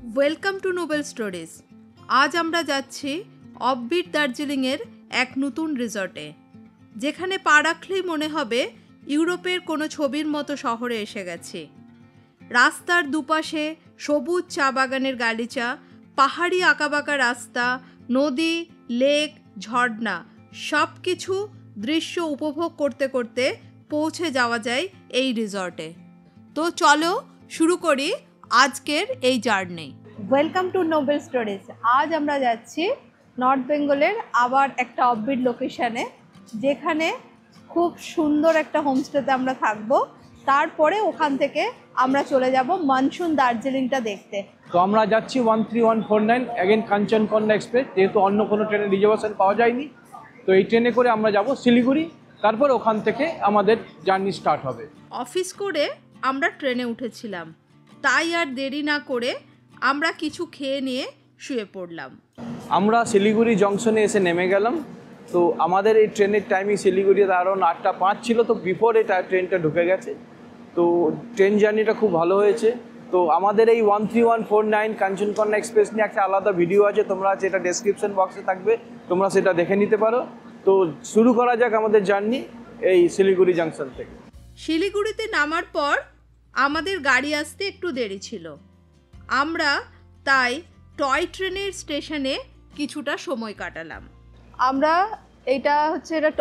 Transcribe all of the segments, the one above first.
Welcome to Nobel stories. আজ আমরা যাচ্ছি অফবিট দার্জিলিংয়ের এক নতুন রিসর্টে, যেখানে পা রাখলেই মনে হবে ইউরোপের কোনো ছবির মতো শহরে এসে গেছি। রাস্তার দুপাশে সবুজ চা বাগানের গালিচা, পাহাড়ি আঁকাবাঁকা রাস্তা, নদী, লেক, ঝর্ণা, সব কিছু দৃশ্য উপভোগ করতে করতে পৌঁছে যাওয়া যায় এই রিসর্টে। তো চলো শুরু করি আজকের এই journey. Welcome to Nobel stories. আজ আমরা যাচ্ছি নর্থ বেঙ্গলের আবার একটা অফবিট লোকেশানে, যেখানে খুব সুন্দর একটা হোমস্টেতে আমরা থাকবো। তারপরে ওখান থেকে আমরা চলে যাব মনসুন দার্জিলিংটা দেখতে। তো আমরা যাচ্ছি 13149 অ্যাগেন কাঞ্চনকন্যা এক্সপ্রেস, যেহেতু অন্য কোনো ট্রেনের রিজার্ভেশন পাওয়া যায়নি। তো এই ট্রেনে করে আমরা যাব শিলিগুড়ি, তারপর ওখান থেকে আমাদের জার্নি স্টার্ট হবে। অফিস করে আমরা ট্রেনে উঠেছিলাম, তাই আর দেরি না করে আমরা কিছু খেয়ে নিয়ে শুয়ে পড়লাম। আমরা শিলিগুড়ি জংশনে এসে নেমে গেলাম। তো আমাদের এই ট্রেনের টাইমিং শিলিগুড়িতে আরও 8:05 ছিল, তো বিফোর এই ট্রেনটা ঢুকে গেছে। তো ট্রেন জার্নিটা খুব ভালো হয়েছে। তো আমাদের এই 13149 কাঞ্চনকন্যা এক্সপ্রেস নিয়ে একটা আলাদা ভিডিও আছে, তোমরা যেটা ডেসক্রিপশন বক্সে থাকবে, তোমরা সেটা দেখে নিতে পারো। তো শুরু করা যাক আমাদের জার্নি এই শিলিগুড়ি জাংশন থেকে। শিলিগুড়িতে নামার পর আমাদের গাড়ি আসতে একটু দেরি ছিল, আমরা তাই টয় ট্রেনের স্টেশনে কিছুটা সময় কাটালাম। এটা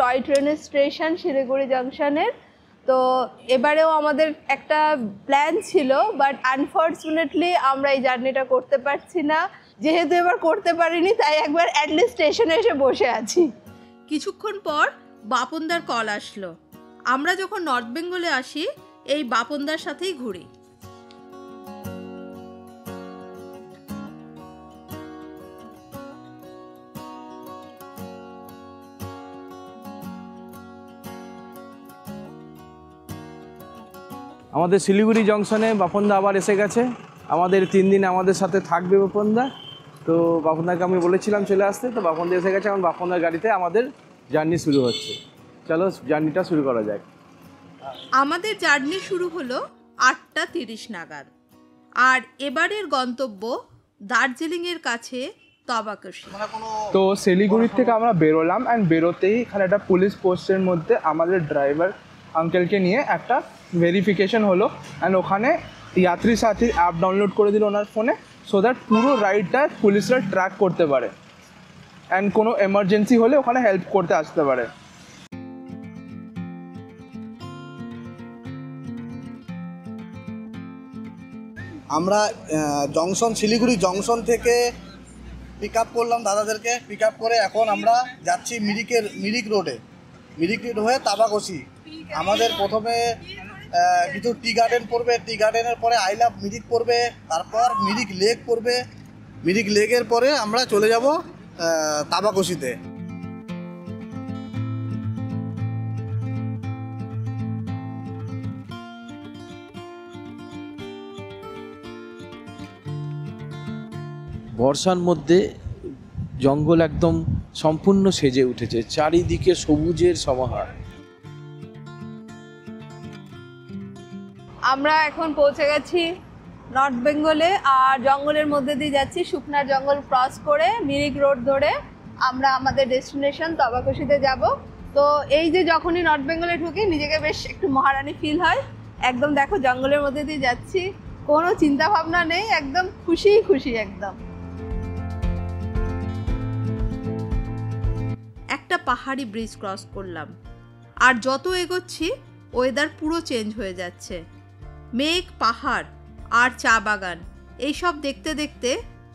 টয় ট্রেনের স্টেশন শিলিগুড়ি জাংশনের। তো এবারেও আমাদের একটা প্ল্যান ছিল, বাট আনফর্চুনেটলি আমরা এই জার্নিটা করতে পারছি না। যেহেতু এবার করতে পারিনি, তাই একবার অ্যাটলিস্ট স্টেশনে এসে বসে আছি। কিছুক্ষণ পর বাপনদার কল আসলো। আমরা যখন নর্থ বেঙ্গলে আসি, এই বাপনদার সাথেই ঘুরি। আমাদের শিলিগুড়ি জংশনে বাপনদা আবার এসে গেছে। আমাদের 3 দিন আমাদের সাথে থাকবে বাপনদা। তো বাপনদাকে আমি বলেছিলাম চলে আসতে, তো বাপনদা এসে গেছে। এখন বাপনদার গাড়িতে আমাদের জার্নি শুরু হচ্ছে। চলো জার্নিটা শুরু করা যাক। আমাদের জার্নি শুরু হলো 8:30 নাগাদ, আর এবারের গন্তব্য দার্জিলিংয়ের কাছে তবাকশি। তো শিলিগুড়ির থেকে আমরা বেরোলাম, অ্যান্ড বেরোতেই এখানে একটা পুলিশ পোস্টের মধ্যে আমাদের ড্রাইভার আঙ্কেলকে নিয়ে একটা ভেরিফিকেশন হলো। অ্যান্ড ওখানে যাত্রী সাথী অ্যাপ ডাউনলোড করে দিল ওনার ফোনে, সো দ্যাট পুরো রাইডটা পুলিশরা ট্র্যাক করতে পারে, অ্যান্ড কোনো এমার্জেন্সি হলে ওখানে হেল্প করতে আসতে পারে। আমরা শিলিগুড়ি জংশন থেকে পিক আপ করলাম দাদাদেরকে। পিক আপ করে এখন আমরা যাচ্ছি মিরিক রোড হয়ে তাবাকশি। আমাদের প্রথমে কিছু টি গার্ডেন পড়বে, টি গার্ডেনের পরে আই লাভ মিরিক পড়বে, তারপর মিরিক লেক পড়বে। মিরিক লেকের পরে আমরা চলে যাব তাবাকশিতে। বর্ষার মধ্যে জঙ্গল একদম সম্পূর্ণ সেজে উঠেছে, চারিদিকে সবুজের সমাহার। আমরা এখন পৌঁছে গেছি নর্থ বেঙ্গলে, আর জঙ্গলের মধ্যে দিয়ে যাচ্ছি। শুকনার জঙ্গল ক্রস করে মিরিক রোড ধরে আমরা আমাদের ডেস্টিনেশন তবাকশিতে যাব। তো এই যে যখনই নর্থ বেঙ্গলে ঢুকি, নিজেকে বেশ একটু মহারানী ফিল হয়। একদম দেখো জঙ্গলের মধ্যে দিয়ে যাচ্ছি, কোনো চিন্তা ভাবনা নেই, একদম খুশি একদম। একটা পাহাড়ি ব্রিজ ক্রস করলাম, আর যত এগোচ্ছি ওয়েদার পুরো চেঞ্জ হয়ে যাচ্ছে। মেঘ, পাহাড় আর চা বাগান, এইসব দেখতে দেখতে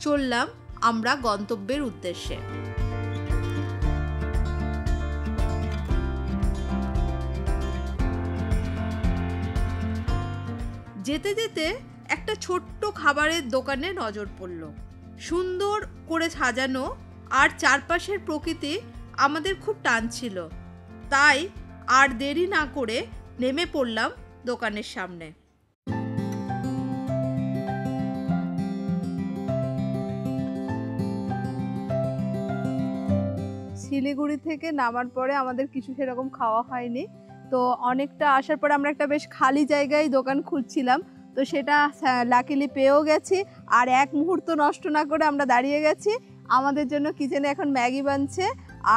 চললাম আমরা গন্তব্যের উদ্দেশ্যে। যেতে যেতে একটা ছোট্ট খাবারের দোকানে নজর পড়ল। সুন্দর করে সাজানো, আর চারপাশের প্রকৃতি আমাদের খুব টানছিল। তাই আর দেরি না করে নেমে পড়লাম দোকানের সামনে। শিলিগুড়ি থেকে নামার পরে আমাদের কিছু সেরকম খাওয়া হয়নি, তো অনেকটা আসার পরে আমরা একটা বেশ খালি জায়গায় দোকান খুঁজছিলাম, তো সেটা লাকিলি পেয়েও গেছি। আর এক মুহূর্ত নষ্ট না করে আমরা দাঁড়িয়ে গেছি। আমাদের জন্য কিচেনে এখন ম্যাগি বানছে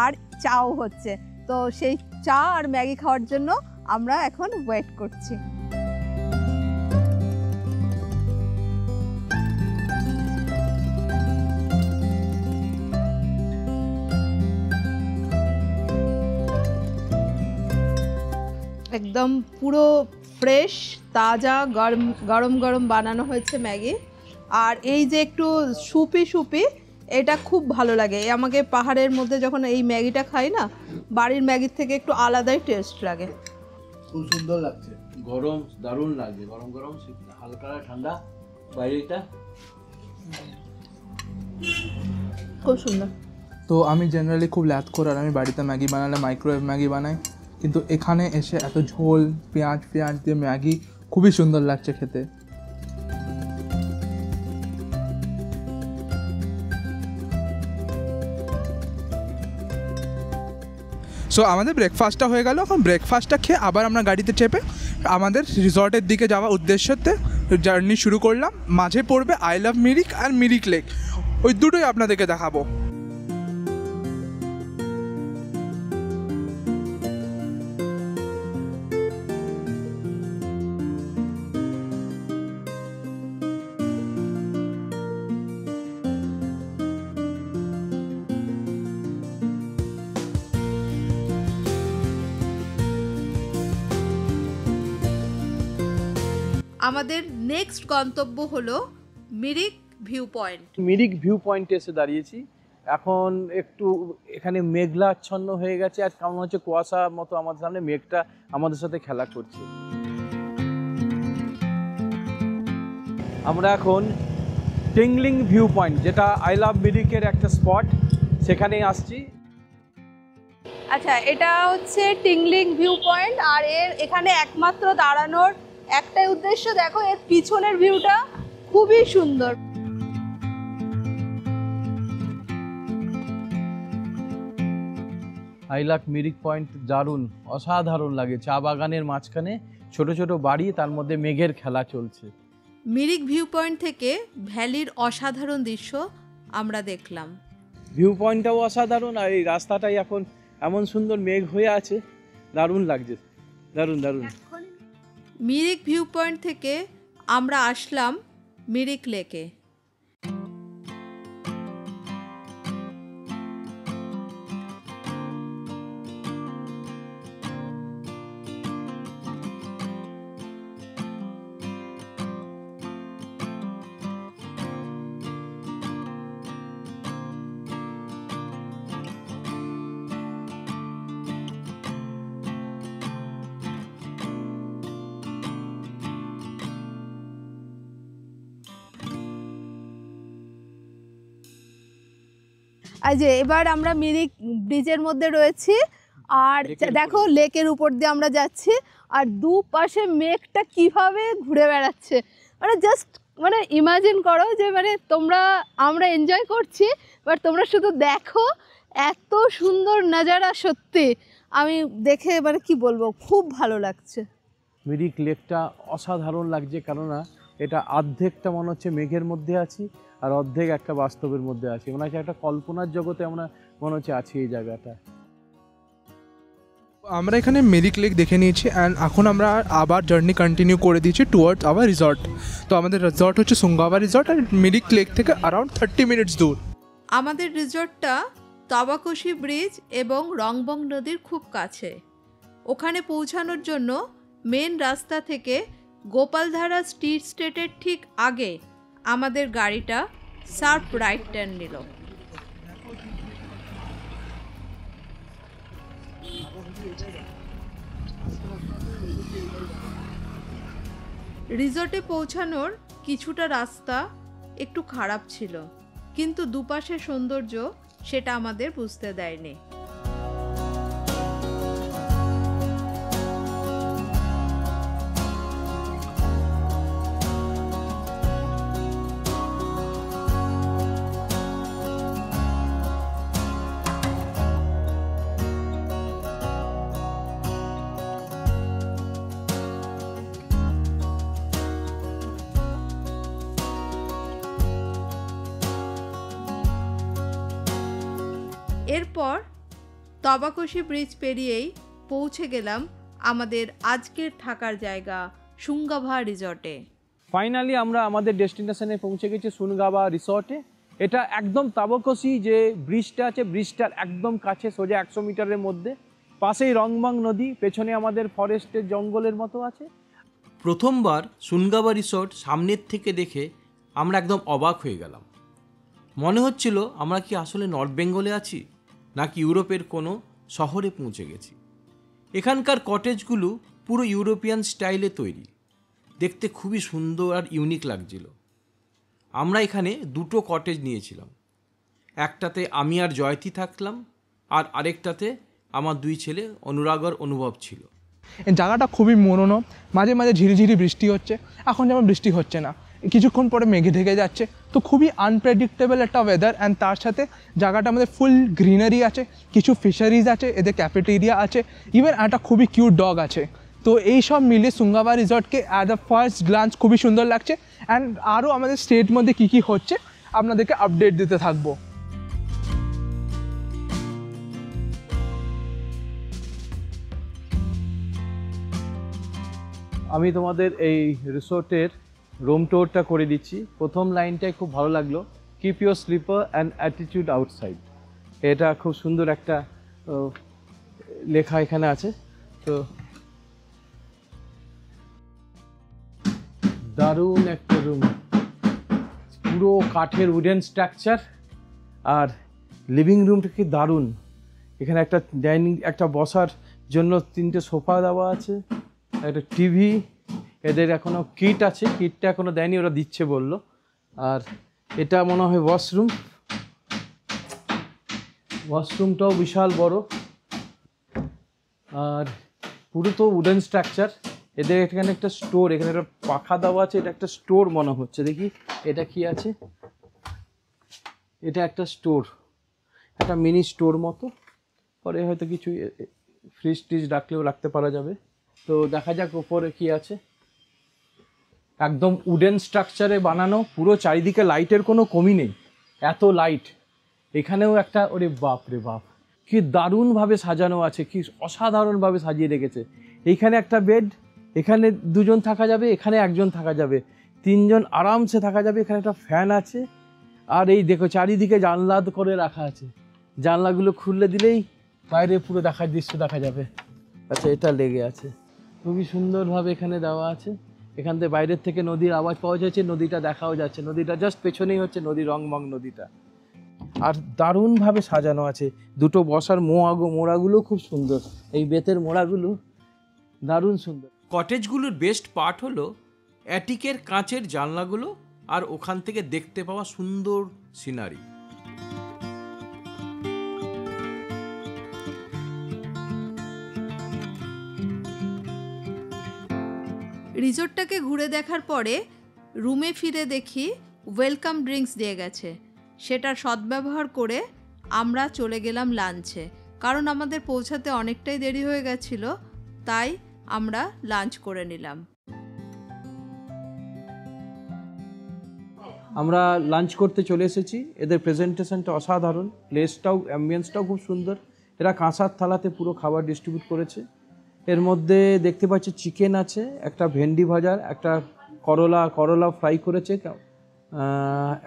আর চাও হচ্ছে, তো সেই চা আর ম্যাগি খাওয়ার জন্য আমরা এখন ওয়েট করছি। একদম পুরো ফ্রেশ তাজা গরম গরম গরম বানানো হয়েছে ম্যাগি। আর এই যে একটু সুপি সুপি, এটা খুব ভালো লাগে। আমাকে পাহাড়ের মধ্যে যখন এই ম্যাগিটা খাই না, বাড়ির ম্যাগির থেকে একটু আলাদাই টেস্ট লাগে। খুব সুন্দর লাগছে, গরম দারুণ লাগছে, গরম গরম হালকা ঠান্ডা বাইরেটা খুব সুন্দর। তো আমি জেনারেলি খুব ল্যাথখোর, আর আমি বাড়িতে ম্যাগি বানালে মাইক্রোওয়েভ ম্যাগি বানাই, কিন্তু এখানে এসে এত ঝোল পেঁয়াজ দিয়ে ম্যাগি খুবই সুন্দর লাগছে খেতে। সো আমাদের ব্রেকফাস্টটা হয়ে গেল। এখন ব্রেকফাস্টটা খেয়ে আবার আমরা গাড়িতে চেপে আমাদের রিসর্টের দিকে যাওয়ার উদ্দেশ্যতে জার্নি শুরু করলাম। মাঝে পড়বে আই লাভ মিরিক আর মিরিক লেক, ওই দুটোই আপনাদেরকে দেখাবো। আমাদের নেক্সট গন্তব্য হলো Mirik view point. Mirik view পয়েন্টে এসে দাঁড়িয়েছি। এখন একটু এখানে মেঘলা আচ্ছন্ন হয়ে গেছে, আর কেমন হচ্ছে কুয়াশা মতো আমাদের সামনে মেঘটা আমাদের সাথে খেলা করছে। আমরা এখন টিংলিং ভিউ পয়েন্ট, যেটা আই লাভ মিরিকের একটা স্পট, সেখানেই আসছি। আচ্ছা, এটা হচ্ছে টিংলিং ভিউ পয়েন্ট, আর এখানে একমাত্র দাঁড়ানোর একটাই উদ্দেশ্য, দেখো এর পিছনের ভিউটা খুবই সুন্দর। আই লাভ মিরিক পয়েন্ট দারুণ, অসাধারণ লাগে। চা বাগানের মাঝখানে ছোট ছোট বাড়ি, তার মধ্যে মেঘের খেলা চলছে। মিরিক ভিউ পয়েন্ট থেকে ভ্যালির অসাধারণ দৃশ্য আমরা দেখলাম। ভিউ পয়েন্টটাও অসাধারণ, আর এই রাস্তাটাই এখন এমন সুন্দর মেঘ হয়ে আছে, দারুণ লাগছে, দারুণ দারুণ। মিরিক ভিউ পয়েন্ট থেকে আমরা আসলাম মিরিক লেকে। আর যে এবার আমরা মিরিক ব্রিজের মধ্যে রয়েছি, আর দেখো লেকের উপর দিয়ে আমরা যাচ্ছি, আর দুপাশে মেঘটা কিভাবে ঘুরে বেড়াচ্ছে, মানে জাস্ট মানে ইমাজিন করো যে মানে আমরা এনজয় করছি, বাট তোমরা শুধু দেখো এত সুন্দর নাজারা। সত্যি আমি দেখে মানে কি বলবো, খুব ভালো লাগছে। মিরিক লেকটা অসাধারণ লাগছে, কেননা এটা অর্ধেকটা মনে হচ্ছে মেঘের মধ্যে আছি, আর অর্ধেক একটা বাস্তবের মধ্যে আছি। মনে হচ্ছে একটা কল্পনার জগতে আমরা মনে হচ্ছে আছি এই জায়গাটা। আমরা এখানে মিরিক লেক দেখে নিয়েছি, অ্যান্ড এখন আমরা আবার জার্নি কন্টিনিউ করে দিয়েছি টুয়ার্ডস আওয়ার রিসর্ট। তো আমাদের রিসর্ট হচ্ছে সুঙ্গাবা রিসর্ট, আর মিরিক লেক থেকে অ্যারাউন্ড 30 মিনিটস দূর। আমাদের রিসর্টটা তাবাকশি ব্রিজ এবং রংবং নদীর খুব কাছে। ওখানে পৌঁছানোর জন্য মেন রাস্তা থেকে গোপালধারা টি স্টেটের ঠিক আগে আমাদের গাড়িটা শার্প রাইট টার্ন নিল। রিসর্টে পৌঁছানোর কিছুটা রাস্তা একটু খারাপ ছিল, কিন্তু দুপাশে সৌন্দর্য সেটা আমাদের বুঝতে দেয়নি। এরপর তবাকশি ব্রিজ পেরিয়েই পৌঁছে গেলাম আমাদের আজকের থাকার জায়গা সুঙ্গাভা রিসর্টে। ফাইনালি আমরা আমাদের ডেস্টিনেশনে পৌঁছে গেছি সুনগাভা রিসর্টে। এটা একদম তাবকশি যে ব্রিজটা আছে, ব্রিজটার একদম কাছে, সোজা 100 মিটারের মধ্যে। পাশেই রংবাং নদী, পেছনে আমাদের ফরেস্টের জঙ্গলের মতো আছে। প্রথমবার সুনগাভা রিসর্ট সামনের থেকে দেখে আমরা একদম অবাক হয়ে গেলাম। মনে হচ্ছিল আমরা কি আসলে নর্থ বেঙ্গলে আছি নাকি ইউরোপের কোনো শহরে পৌঁছে গেছি। এখানকার কটেজগুলো পুরো ইউরোপিয়ান স্টাইলে তৈরি, দেখতে খুবই সুন্দর আর ইউনিক লাগছিল। আমরা এখানে 2টো কটেজ নিয়েছিলাম, একটাতে আমি আর জয়তী থাকলাম, আর আরেকটাতে আমার 2 ছেলে অনুরাগ আর অনুভব ছিল। এই জায়গাটা খুবই মনোরম, মাঝে মাঝে ঝিরিঝিরি বৃষ্টি হচ্ছে, এখন যেমন বৃষ্টি হচ্ছে না, কিছুক্ষণ পরে মেঘে ঢেকে যাচ্ছে। তো খুবই আনপ্রেডিক্টেবল একটা ওয়েদার। অ্যান্ড তার সাথে জায়গাটা আমাদের ফুল গ্রিনারি আছে, কিছু ফিশারিজ আছে, এদের ক্যাফেটেরিয়া আছে, ইভেন একটা খুবই কিউট ডগ আছে। তো এই সব মিলে সুঙ্গাভা রিসর্টকে অ্যাট দ্য ফার্স্ট গ্লান্স খুবই সুন্দর লাগছে। অ্যান্ড আরও আমাদের স্টেট মধ্যে কী কী হচ্ছে আপনাদেরকে আপডেট দিতে থাকবো। আমি তোমাদের এই রিসোর্টের রুম ট্যুরটা করে দিচ্ছি। প্রথম লাইনটাই খুব ভালো লাগলো, keep your slipper and attitude outside. এটা খুব সুন্দর একটা লেখা এখানে আছে। তো দারুণ একটা রুম, পুরো কাঠের উডেন স্ট্রাকচার, আর লিভিং রুমটা কি দারুণ। এখানে একটা ডাইনিং, একটা বসার জন্য 3টে সোফা দেওয়া আছে, একটা টিভি, এদের এখনও কিট আছে, কিটটা এখনও দেয়নি, ওরা দিচ্ছে বললো। আর এটা মনে হয় ওয়াশরুম, ওয়াশরুমটাও বিশাল বড়, আর পুরো তো উডেন স্ট্রাকচার। এদের এখানে একটা স্টোর, এখানে একটা পাখা দেওয়া আছে, এটা একটা স্টোর মনে হচ্ছে। দেখি এটা কি আছে, এটা একটা স্টোর, একটা মিনি স্টোর মতো। পরে হয়তো কিছু ফ্রিজ টিজ রাখলেও রাখতে পারা যাবে। তো দেখা যাক ওপরে কি আছে। একদম উডেন স্ট্রাকচারে বানানো, পুরো চারিদিকে লাইটের কোনো কমি নেই, এত লাইট। এখানেও একটা, ওরে বাপ রে বাপ, কি দারুণভাবে সাজানো আছে, কি অসাধারণভাবে সাজিয়ে রেখেছে। এইখানে একটা বেড, এখানে 2 জন থাকা যাবে, এখানে 1 জন থাকা যাবে, 3 জন আরামসে থাকা যাবে। এখানে একটা ফ্যান আছে, আর এই দেখো চারিদিকে জানলা করে রাখা আছে, জানলাগুলো খুললে দিলেই বাইরে পুরো দেখার দৃশ্য দেখা যাবে। আচ্ছা, এটা লেগে আছে, খুবই সুন্দরভাবে এখানে দেওয়া আছে। এখান থেকে বাইরের থেকে নদীর আওয়াজ পাওয়া যাচ্ছে, নদীটা দেখাও যাচ্ছে, নদীটা জাস্ট পেছনেই হচ্ছে নদী, রংমং নদীটা। আর দারুণভাবে সাজানো আছে, 2টো বসার মোড়াগুলো খুব সুন্দর, এই বেতের মোড়াগুলো দারুণ সুন্দর। কটেজগুলোর বেস্ট পার্ট হলো অ্যাটিকের কাঁচের জানলাগুলো আর ওখান থেকে দেখতে পাওয়া সুন্দর সিনারি। রিসর্টটাকে ঘুরে দেখার পরে রুমে ফিরে দেখি ওয়েলকাম ড্রিঙ্কস দিয়ে গেছে। সেটার সদ্ব্যবহার করে আমরা চলে গেলাম লাঞ্চে, কারণ আমাদের পৌঁছাতে অনেকটাই দেরি হয়ে গেছিল, তাই আমরা লাঞ্চ করে নিলাম। আমরা লাঞ্চ করতে চলে এসেছি। এদের প্রেজেন্টেশনটা অসাধারণ, প্লেসটাও, অ্যাম্বিয়েন্সটাও খুব সুন্দর। এরা কাঁসার থালাতে পুরো খাবার ডিস্ট্রিবিউট করেছে। এর মধ্যে দেখতে পাচ্ছি চিকেন আছে, একটা ভেন্ডি ভাজার, একটা করলা ফ্রাই করেছে,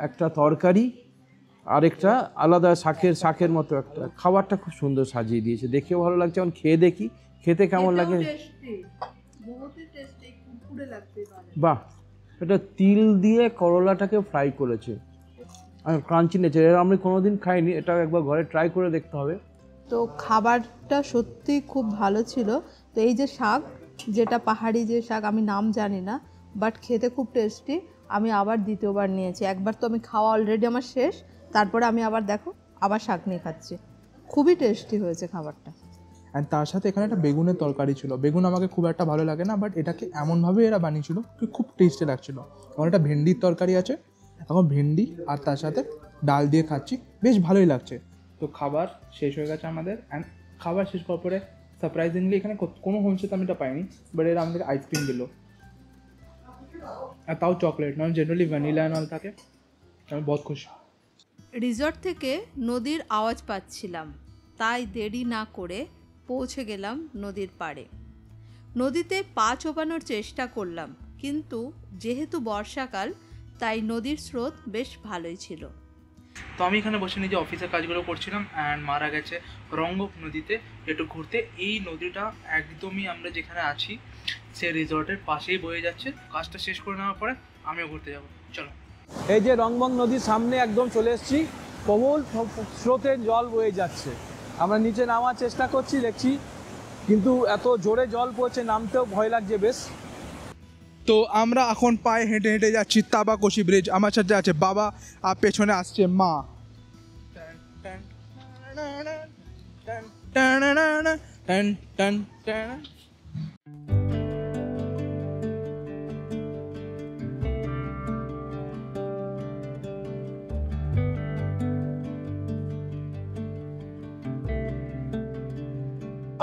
একটা তরকারি, আরেকটা আলাদা শাকের মতো একটা। খাবারটা খুব সুন্দর সাজিয়ে দিয়েছে, দেখেও ভালো লাগছে। এখন খেয়ে দেখি খেতে কেমন লাগে। বাহ, এটা তিল দিয়ে করলাটাকে ফ্রাই করেছে, আর ক্রাঞ্চি নেচে, এর আমি কোনোদিন খাইনি, এটা একবার ঘরে ট্রাই করে দেখতে হবে। তো খাবারটা সত্যি খুব ভালো ছিল। তো এই যে শাক, যেটা পাহাড়ি যে শাক, আমি নাম জানি না, বাট খেতে খুব টেস্টি। আমি আবার দ্বিতীয়বার নিয়েছি, একবার তো আমি খাওয়া অলরেডি আমার শেষ, তারপরে আমি আবার শাক নিয়ে খাচ্ছি। খুবই টেস্টি হয়েছে খাবারটা। অ্যান্ড তার সাথে এখানে একটা বেগুনের তরকারি ছিল। বেগুন আমাকে খুব একটা ভালো লাগে না, বাট এটাকে এমনভাবে এরা বানিয়েছিল কি খুব টেস্টি লাগছিল। এখন একটা ভেন্ডির তরকারি আছে, এখন ভেন্ডি আর তার সাথে ডাল দিয়ে খাচ্ছি, বেশ ভালোই লাগছে। তো খাবার শেষ হয়ে গেছে আমাদের। অ্যান্ড খাবার শেষ করার পরে সারপ্রাইজিংলি এখানে কোনো হোমস্টেতে আমি এটা পাইনি, বাট এরা আমাদের আইসক্রিম দিল, আর তাও চকলেট, নয় জেনারেলি ভ্যানিলা অ্যান্ড অল থাকে। আমি বহুত খুশি। রিসর্ট থেকে নদীর আওয়াজ পাচ্ছিলাম, তাই দেরি না করে পৌঁছে গেলাম নদীর পাড়ে। নদীতে পা চোবানোর চেষ্টা করলাম, কিন্তু যেহেতু বর্ষাকাল তাই নদীর স্রোত বেশ ভালোই ছিল। তো আমি এখানে বসে নিজে অফিসের কাজগুলো করছিলাম অ্যান্ড মারা গেছে রঙ্গক নদীতে একটু ঘুরতে। এই নদীটা একদমই আমরা যেখানে আছি সে রিসর্টের পাশেই বয়ে যাচ্ছে। কাজটা শেষ করে নেওয়ার পরে আমিও ঘুরতে যাব, চলো। এই যে রংবং নদীর সামনে একদম চলে এসেছি, প্রবল স্রোতের জল বয়ে যাচ্ছে। আমরা নিচে নামার চেষ্টা করছি, দেখছি, কিন্তু এত জোরে জল পড়ছে, নামতেও ভয় লাগছে বেশ। তো আমরা এখন পায়ে হেঁটে হেঁটে যাচ্ছি তাবাকোশি ব্রিজ। আমার সাথে আছে বাবা আর পেছনে আসছে মা।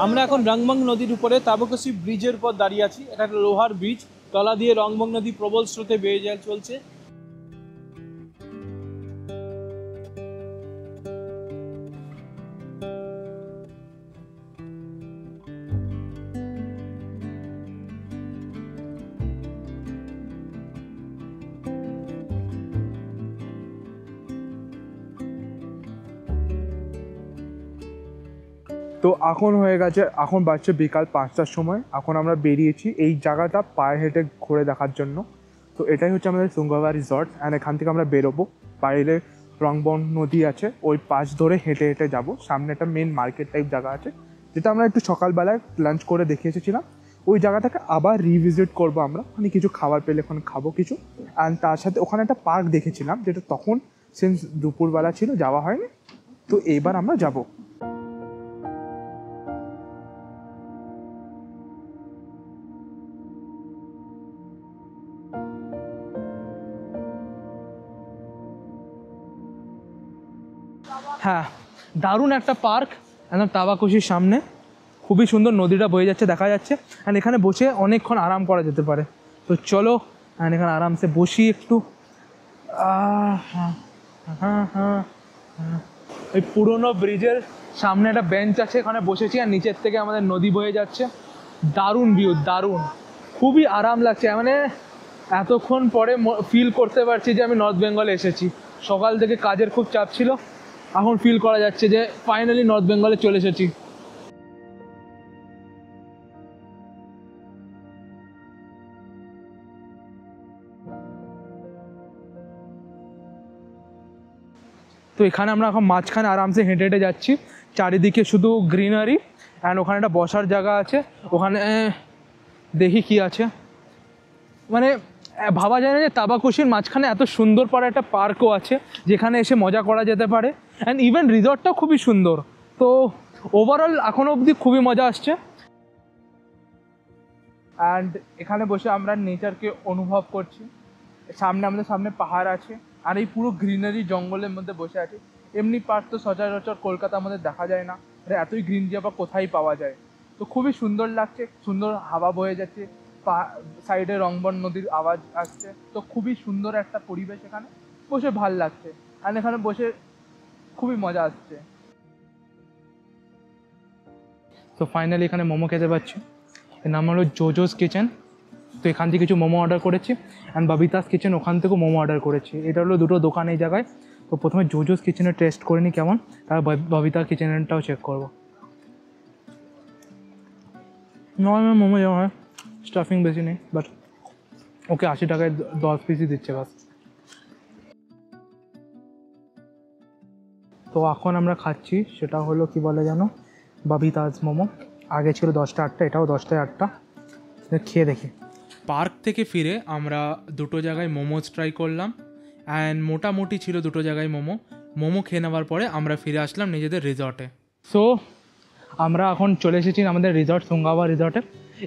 আমরা এখন রংবং নদীর উপরে তাবাকোশি ব্রিজের উপর দাঁড়িয়ে আছি। এটা একটা লোহার ব্রিজ, তলা দিয়ে রংবং নদী প্রবল স্রোতে বেয়ে চলছে। তো এখন হয়ে গেছে, এখন বাজছে বিকাল 5টার সময়। এখন আমরা বেরিয়েছি এই জায়গাটা পায়ে হেঁটে ঘুরে দেখার জন্য। তো এটাই হচ্ছে আমাদের সুঙ্গাবা রিসর্ট অ্যান্ড এখান থেকে আমরা বেরোবো। বাইরে রংবং নদী আছে, ওই পাশ ধরে হেঁটে হেঁটে যাব। সামনে একটা মেন মার্কেট টাইপ জায়গা আছে, যেটা আমরা একটু সকালবেলায় লাঞ্চ করে দেখে এসেছিলাম। ওই জায়গাটাকে আবার রিভিজিট করবো আমরা, মানে কিছু খাবার পেলে ওখানে খাবো কিছু। অ্যান্ড তার সাথে ওখানে একটা পার্ক দেখেছিলাম, যেটা তখন সিন্স দুপুরবেলা ছিল, যাওয়া হয়নি। তো এইবার আমরা যাবো। হ্যাঁ, দারুণ একটা পার্ক একদম তাবাকোশির সামনে। খুবই সুন্দর, নদীটা বয়ে যাচ্ছে দেখা যাচ্ছে। অ্যান্ড এখানে বসে অনেকক্ষণ আরাম করা যেতে পারে। তো চলো অ্যান্ড এখানে আরামসে বসি একটু। হ্যাঁ হ্যাঁ হ্যাঁ, ওই পুরোনো ব্রিজের সামনে একটা বেঞ্চ আছে, এখানে বসেছি আর নিচের থেকে আমাদের নদী বয়ে যাচ্ছে। দারুণ ভিউ, দারুণ, খুবই আরাম লাগছে। মানে এতক্ষণ পরে ফিল করতে পারছি যে আমি নর্থ বেঙ্গলে এসেছি। সকাল থেকে কাজের খুব চাপ ছিল, এখন ফিল করা যাচ্ছে যে ফাইনালি নর্থ বেঙ্গলে চলে এসেছি। তো এখানে আমরা এখন মাঝখানে আরামসে হেঁটে হেঁটে যাচ্ছি, চারিদিকে শুধু গ্রিনারি। অ্যান্ড ওখানে একটা বসার জায়গা আছে, ওখানে দেখি কি আছে। মানে ভাবা যায় না যে তাবাকোশির মাঝখানে এত সুন্দর পাড়া একটা পার্কও আছে, যেখানে এসে মজা করা যেতে পারে। অ্যান্ড ইভেন রিসর্টটাও খুবই সুন্দর। তো ওভারঅল এখনও অবধি খুবই মজা আসছে। অ্যান্ড এখানে বসে আমরা নেচারকে অনুভব করছি। আমাদের সামনে পাহাড় আছে, আর এই পুরো গ্রিনারি জঙ্গলের মধ্যে বসে আছি। এমনি পার্ক তো সচরাচর কলকাতার মধ্যে দেখা যায় না, এতই গ্রিনারি আবার কোথায় পাওয়া যায়। তো খুবই সুন্দর লাগছে, সুন্দর হাওয়া বয়ে যাচ্ছে, সাইডে রংবং নদীর আওয়াজ আসছে। তো খুবই সুন্দর একটা পরিবেশ, এখানে বসে ভাল লাগছে। আর এখানে বসে খুবই মজা আসছে। তো ফাইনালি এখানে মোমো খেতে পাচ্ছি। এর নাম হলো জোজোস কিচেন। তো এখান থেকে কিছু মোমো অর্ডার করেছি, অ্যান্ড বাবিতাস কিচেন ওখান থেকেও মোমো অর্ডার করেছি। এটা হলো দুটো দোকান এই জায়গায়। তো প্রথমে জোজোস কিচেনে টেস্ট করে নিই কেমন, তারপর বাবিতা কিচেনটাও চেক করবো। নর্মাল মোমো যেমন হয়, স্টাফিং বেশি নেই, বাট ওকে 80 টাকায় 10 পিসই দিচ্ছে বাস। তো এখন আমরা খাচ্ছি, সেটা হলো কি বলে জানো, বাবিতাস মোমো। আগে ছিল 10টা 8টা, এটাও 10টায় 8টা। খেয়ে দেখি। পার্ক থেকে ফিরে আমরা দুটো জায়গায় মোমোজ ট্রাই করলাম, অ্যান্ড মোটামুটি ছিল দুটো জায়গায় মোমো খেয়ে নেওয়ার পরে আমরা ফিরে আসলাম নিজেদের রিসর্টে। সো আমরা এখন চলে এসেছি আমাদের রিসর্ট, সুঙ্গাবা রিসর্টে।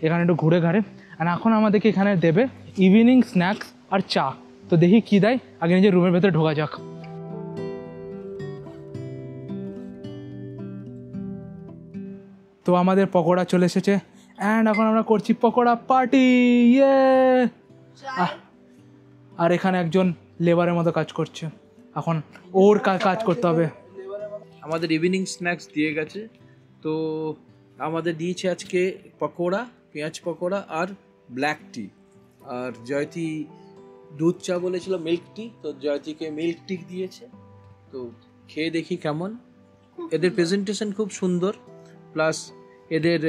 এখানে একটু ঘুরে ঘাড়ে, অ্যান্ড এখন আমাদেরকে এখানে দেবে ইভিনিং স্ন্যাক্স আর চা। তো দেখি কী দেয়, আগে নিজের রুমের ভেতরে ঢোকা যাক। তো আমাদের পকোড়া চলে এসেছে, অ্যান্ড এখন আমরা করছি পকোড়া পার্টি, ইয়ে। আর এখানে একজন লেবারের মতো কাজ করছে। এখন ওর কাজ করতে হবে। আমাদের ইভিনিং স্ন্যাক্স দিয়ে গেছে, তো আমাদের দিয়েছে আজকে পকোড়া, পেঁয়াজ পকোড়া আর ব্ল্যাক টি। আর জয়তী দুধ চা বলেছিল, মিল্ক টি, তো জয়তীকে মিল্ক টি দিয়েছে। তো খেয়ে দেখি কেমন। এদের প্রেজেন্টেশন খুব সুন্দর, প্লাস এদের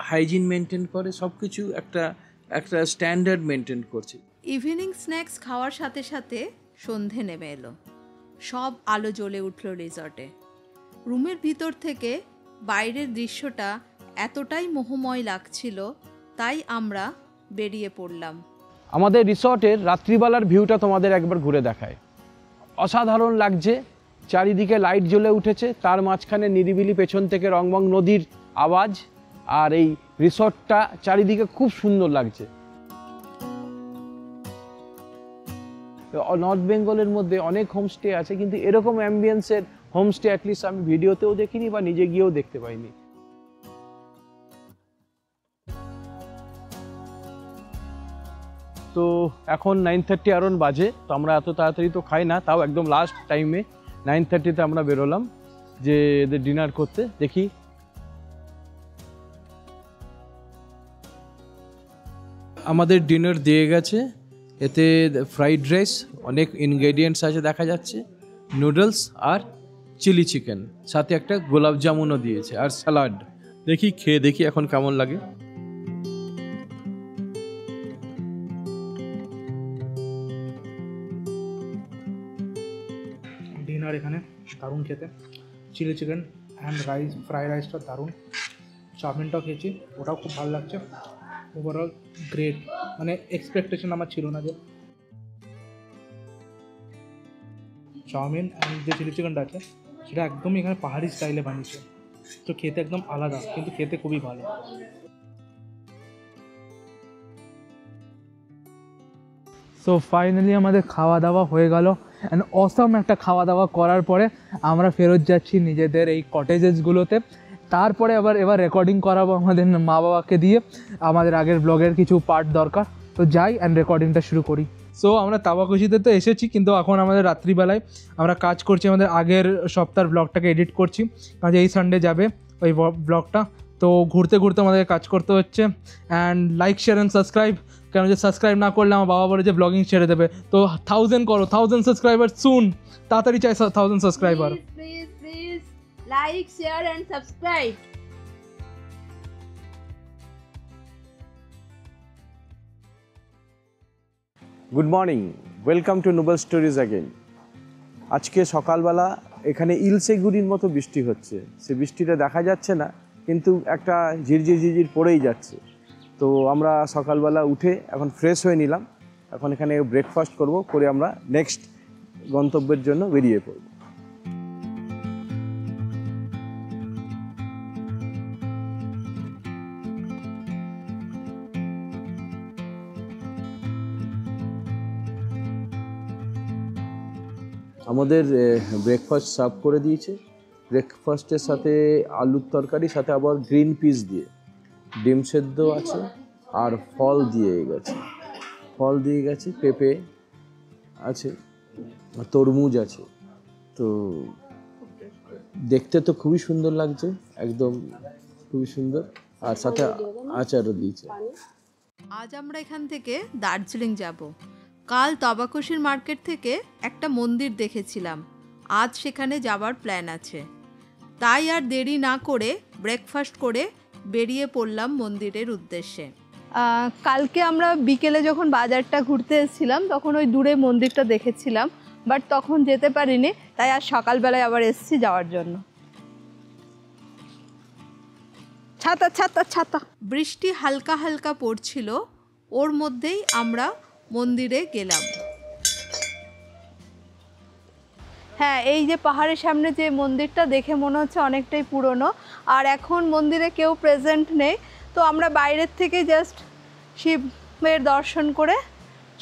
হাইজিন মেনটেন করে, সব কিছু একটা স্ট্যান্ডার্ড মেনটেন করছে। ইভিনিং স্ন্যাক্স খাওয়ার সাথে সাথে সন্ধে নেমে এলো, সব আলো জ্বলে উঠল রিসর্টে। রুমের ভিতর থেকে বাইরের দৃশ্যটা এতটাই মোহময় লাগছিল, তাই আমরা বেরিয়ে পড়লাম। আমাদের রিসর্টের রাত্রিবেলার ভিউটা তোমাদের একবার ঘুরে দেখায়। অসাধারণ লাগছে, চারিদিকে লাইট জ্বলে উঠেছে, তার মাঝখানে নিরিবিলি পেছন থেকে রংবং নদীর আওয়াজ, আর এই রিসর্টটা চারিদিকে খুব সুন্দর লাগছে। নর্থ বেঙ্গলের মধ্যে অনেক হোমস্টে আছে, কিন্তু এরকম অ্যাম্বিয়েন্সের হোমস্টে অ্যাটলিস্ট আমি ভিডিওতেও দেখিনি বা নিজে গিয়েও দেখতে পাইনি। তো এখন 9:30 আরন বাজে, তো আমরা এত তাড়াতাড়ি তো খাই না, তাও একদম লাস্ট টাইমে 9:30-তে আমরা বেরোলাম যে এদের ডিনার করতে। দেখি আমাদের ডিনার দিয়ে গেছে, এতে ফ্রাইড রাইস, অনেক ইনগ্রেডিয়েন্টস আছে দেখা যাচ্ছে, নুডলস আর চিলি চিকেন, সাথে একটা গোলাপ জামুনও দিয়েছে আর স্যালাড। দেখি খেয়ে দেখি এখন কেমন লাগে। ডিনার এখানে দারুণ খেতে, chilli chicken and rice, fried রাইসটা দারুণ, চাউমিনটাও খেয়েছি, ওটাও খুব ভালো লাগছে। ওভারঅল গ্রেট, মানে এক্সপেকটেশন আমার ছিল না যে চাউমিন অ্যান্ড যে চিলি চিকেনটা আছে সেটা একদমই এখানে পাহাড়ি স্টাইলে বানিয়েছে, তো খেতে একদম আলাদা, কিন্তু খেতে খুবই ভালো। সো ফাইনালি আমাদের খাওয়া দাওয়া হয়ে গেল, অ্যান্ড অসাম একটা খাওয়া দাওয়া করার পরে আমরা ফেরত যাচ্ছি নিজেদের এই কটেজেসগুলোতে। তারপরে এবার রেকর্ডিং করাবো আমাদের মা বাবাকে দিয়ে, আমাদের আগের ব্লগের কিছু পার্ট দরকার, তো যাই অ্যান্ড রেকর্ডিংটা শুরু করি। সো আমরা তাবাকুশিতে তো এসেছি, কিন্তু এখন আমাদের রাত্রিবেলায় আমরা কাজ করছি, আমাদের আগের সপ্তাহের ব্লগটাকে এডিট করছি, কারণ এই সানডে যাবে ওই ব্লগটা। তো ঘুরতে ঘুরতে আমাদের কাজ করতে হচ্ছে। And like, share and subscribe, কেন যে সাবস্ক্রাইব না করলে আমার বাবা বলে যে ব্লগিং ছেড়ে দেবে। তো 1000 করো, 1000 সাবস্ক্রাইবার সুন, তাড়াতাড়ি চাই 1000 subscriber. Please like, share and subscribe. Good morning, welcome to Nobel stories again. আজকে সকালবেলা এখানে ইলশেগুড়ির মতো বৃষ্টি হচ্ছে, সে বৃষ্টিটা দেখা যাচ্ছে না, কিন্তু একটা ঝিরঝির পড়েই যাচ্ছে। তো আমরা সকালবেলা উঠে এখন ফ্রেশ হয়ে নিলাম, এখন এখানে ব্রেকফাস্ট করব, করে আমরা নেক্সট গন্তব্যের জন্য বেরিয়ে পড়ব। আমাদের ব্রেকফাস্ট সার্ভ করে দিয়েছে। ব্রেকফাস্টের সাথে আলুর তরকারি, সাথে আবার গ্রিন পিস দিয়ে, ডিম সেদ্ধ আছে, আর ফল দিয়ে গেছে, পেঁপে আছে, তরমুজ আছে। তো দেখতে তো খুবই সুন্দর লাগছে, একদম খুবই সুন্দর, আর সাথে আচারও দিয়েছে। আজ আমরা এখান থেকে দার্জিলিং যাব। কাল তবাকুশির মার্কেট থেকে একটা মন্দির দেখেছিলাম, আজ সেখানে যাবার প্ল্যান আছে। তাই আর দেরি না করে ব্রেকফাস্ট করে বেরিয়ে পড়লাম মন্দিরের উদ্দেশ্যে। কালকে আমরা বিকেলে যখন বাজারটা ঘুরতে এসেছিলাম তখন ওই দূরে মন্দিরটা দেখেছিলাম, বাট তখন যেতে পারিনি, তাই আজ সকালবেলায় আবার এসেছি যাওয়ার জন্য। ছাতা ছাতা ছাতা। বৃষ্টি হালকা হালকা পড়ছিল, ওর মধ্যেই আমরা মন্দিরে গেলাম। হ্যাঁ, এই যে পাহাড়ের সামনে যে মন্দিরটা দেখে মনে হচ্ছে অনেকটাই পুরনো, আর এখন মন্দিরে কেউ প্রেজেন্ট নেই, তো আমরা বাইরের থেকে জাস্ট শিবের দর্শন করে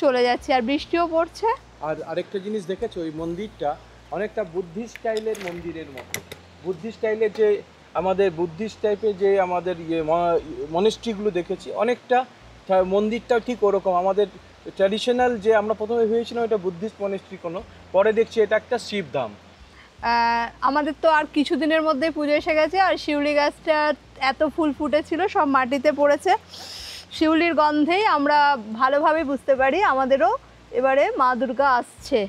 চলে যাচ্ছি, আর বৃষ্টিও পড়ছে। আর আরেকটা জিনিস দেখেছো, ওই মন্দিরটা অনেকটা বুদ্ধিস্ট স্টাইলের মন্দিরের মতো। বুদ্ধিস্ট স্টাইলের যে আমাদের বুদ্ধিস্ট টাইপের যে আমাদের মনেস্ট্রিগুলো দেখেছি, অনেকটা মন্দিরটাও ঠিক ওরকম। আমাদের ট্র্যাডিশনাল যে আমরা প্রথমে ভেবেছিলাম এটা বুদ্ধিস্ট মনেস্ট্রি কোনো, পরে দেখছি এটা একটা শিবধাম। আমাদের তো আর কিছুদিনের মধ্যেই পুজো এসে গেছে, আর শিউলি গাছটা এত ফুল ফুটেছিল সব মাটিতে পড়েছে। শিউলির গন্ধেই আমরা ভালোভাবে বুঝতে পারি আমাদেরও এবারে মা দুর্গা আসছে।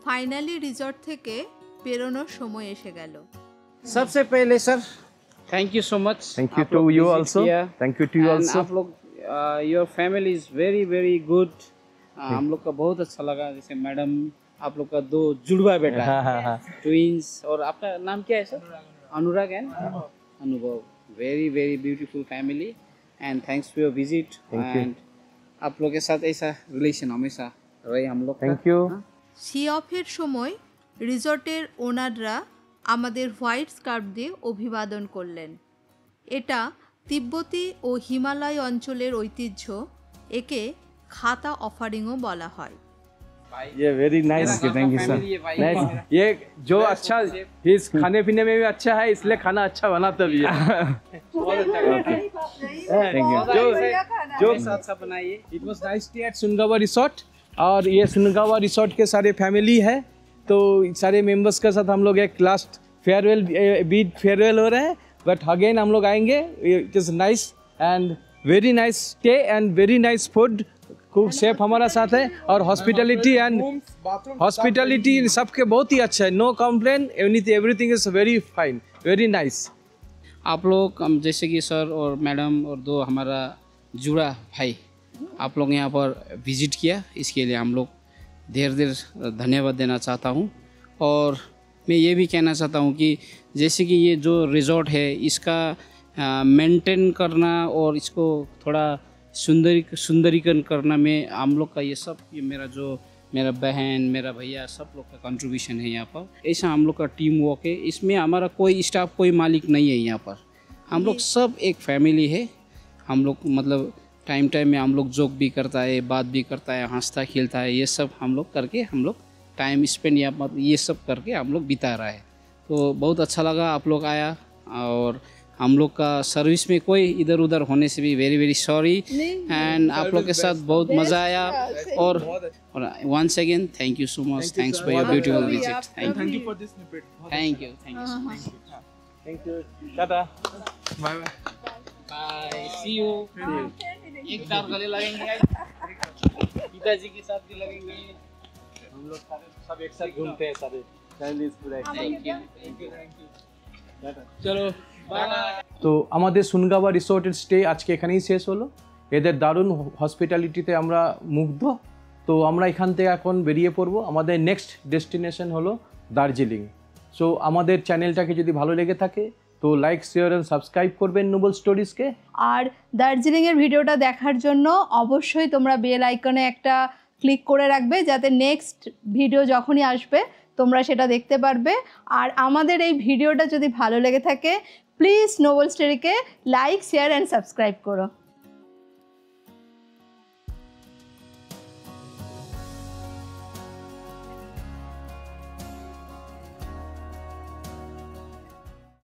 ফাইনালি রিসর্ট থেকে বেরোনোর সময় এসে গেল। सबसे पहले sir thank you so much. Thank you to you also. Thank you to you also. आप लोग your family is very very good. हम लोग का बहुत अच्छा लगा, जैसे मैडम आप लोग का 2 जुड़वा बेटा ट्विंस। और आपका नाम क्या है सर? अनुराग एंड अनुभव। Very very beautiful family and thanks for your visit. And आप लोग के साथ ऐसा रिलेशन हमेशा रहे हम लोग। Thank you. সি অফের সময় রিসর্টের ওনাররা আমাদের হোয়াইট স্কার্ফ দিয়ে অভিবাদন করলেন। এটা তিব্বতী ও হিমালয় অঞ্চলের ঐতিহ্য, একে খাতা অফারিংও বলা হয়। ये very nice. Thank you sir. Nice. ये जो अच्छा इस खाने पीने में भी अच्छा है, इसलिए खाना अच्छा बनाता भी है। Thank you. जो अच्छा बनाइए। It was nice stay at Sungava resort. और ये सुनगावा रिसोर्ट के सारे फैमिली है, तो सारे मेंबर्स के साथ हम लोग एक लास्ट फेयरवेल बीट फेयरवेल हो रहे हैं, बट अगेन हम लोग आएंगे। It is nice and very nice stay and very nice food. खूब सेफ हमारा साथ है, और हॉस्पिटलिटी एंड हॉस्पिटलिटी सबके बहुत ही अच्छा है। No complain, everything is very fine, very nice. आप लोग जैसे कि सर और मैडम और 2 हमारा जुड़ा भाई आप लोग यहाँ पर विज़िट किया, इसके लिए हम लोग ढेर धन्यवाद देना चाहता हूँ। और मैं ये भी कहना चाहता हूँ कि जैसे कि ये जो रिज़ॉर्ट है इसका मेंटेन करना और इसको थोड़ा सुंदरीकरण करना में हम लोग का ये सब, ये मेरा बहन मेरा भैया सब लोग का कंट्रीब्यूशन है यहाँ पर। ऐसा हम लोग का टीम वर्क है, इसमें हमारा कोई स्टाफ कोई मालिक नहीं है यहाँ पर। हम लोग सब एक फैमिली है। हम लोग मतलब टाइम में हम लोग जोक भी करता है, बात भी करता है, हंसता खेलता है, ये सब हम लोग करके हम लोग टाइम स्पेंड या ये सब करके हम लोग बिता रहा है। तो बहुत अच्छा लगा आप लोग आया, और हम लोग का सर्विस में कोई इधर उधर होने से भी वेरी वेरी सॉरी। एंड आप लोग के साथ बहुत मज़ा आया। और once again thank you so much. Thanks for your beautiful visit. Thank you for this snippet. Thank you so much. Thank you. Tata. Bye bye. Bye, see you. एक बार गले लगेंगे, पिताजी के साथ भी लगेंगे। हम लोग सारे सब एक साथ घूमते हैं, सारे फैमिलीज पूरा। Thank you. চলো তো আমাদের সুনগাবা রিসোর্টের স্টে আজকে এখানেই শেষ হলো। এদের দারুণ হসপিটালিটিতে আমরা মুগ্ধ। তো আমরা এখান থেকে এখন বেরিয়ে পড়বো। আমাদের নেক্সট ডেস্টিনেশন হলো দার্জিলিং। সো আমাদের চ্যানেলটাকে যদি ভালো লেগে থাকে তো লাইক শেয়ার অ্যান্ড সাবস্ক্রাইব করবেন নোবেল স্টোরিজকে। আর দার্জিলিংয়ের ভিডিওটা দেখার জন্য অবশ্যই তোমরা বেল আইকনে একটা ক্লিক করে রাখবে, যাতে নেক্সট ভিডিও যখনই আসবে তোমরা সেটা দেখতে পারবে। আর আমাদের এই ভিডিওটা যদি ভালো লেগে থাকে প্লিজ নোবেল স্টোরিকে লাইক শেয়ার অ্যান্ড সাবস্ক্রাইব করো।